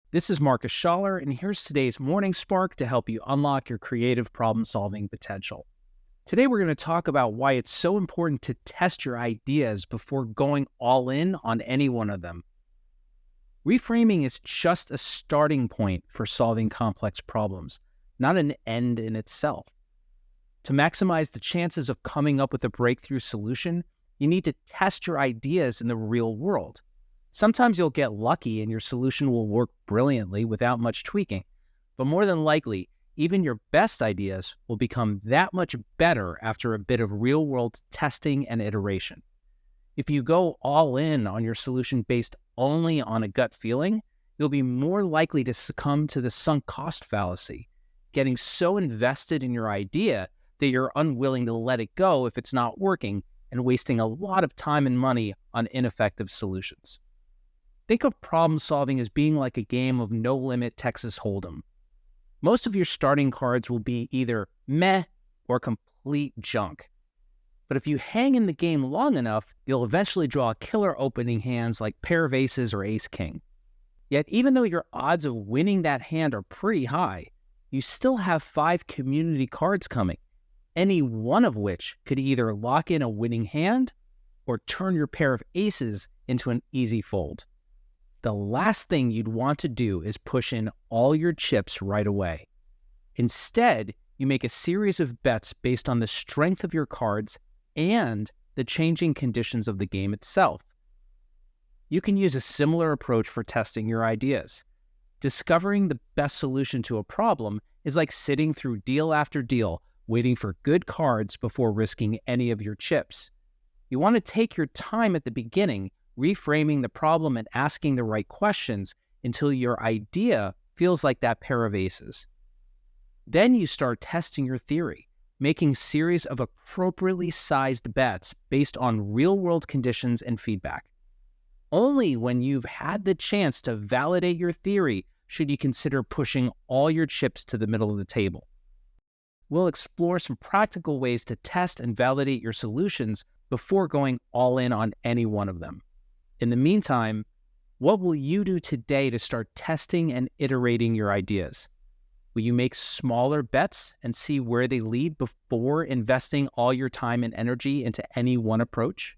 This is Marcus Schaller, and here's today's Morning Spark to help you unlock your creative problem-solving potential. Today, we're going to talk about why it's so important to test your ideas before going all in on any one of them. Reframing is just a starting point for solving complex problems, not an end in itself. To maximize the chances of coming up with a breakthrough solution, you need to test your ideas in the real world. Sometimes you'll get lucky and your solution will work brilliantly without much tweaking, but more than likely, even your best ideas will become that much better after a bit of real-world testing and iteration. If you go all in on your solution based only on a gut feeling, you'll be more likely to succumb to the sunk cost fallacy, getting so invested in your idea that you're unwilling to let it go if it's not working and wasting a lot of time and money on ineffective solutions. Think of problem solving as being like a game of no-limit Texas Hold'em. Most of your starting cards will be either meh or complete junk. But if you hang in the game long enough, you'll eventually draw killer opening hands like pair of aces or ace-king. Yet even though your odds of winning that hand are pretty high, you still have 5 community cards coming, any one of which could either lock in a winning hand or turn your pair of aces into an easy fold. The last thing you'd want to do is push in all your chips right away. Instead, you make a series of bets based on the strength of your cards and the changing conditions of the game itself. You can use a similar approach for testing your ideas. Discovering the best solution to a problem is like sitting through deal after deal, waiting for good cards before risking any of your chips. You want to take your time at the beginning, reframing the problem and asking the right questions until your idea feels like that pair of aces. Then you start testing your theory, making a series of appropriately sized bets based on real-world conditions and feedback. Only when you've had the chance to validate your theory should you consider pushing all your chips to the middle of the table. We'll explore some practical ways to test and validate your solutions before going all in on any one of them. In the meantime, what will you do today to start testing and iterating your ideas? Will you make smaller bets and see where they lead before investing all your time and energy into any one approach?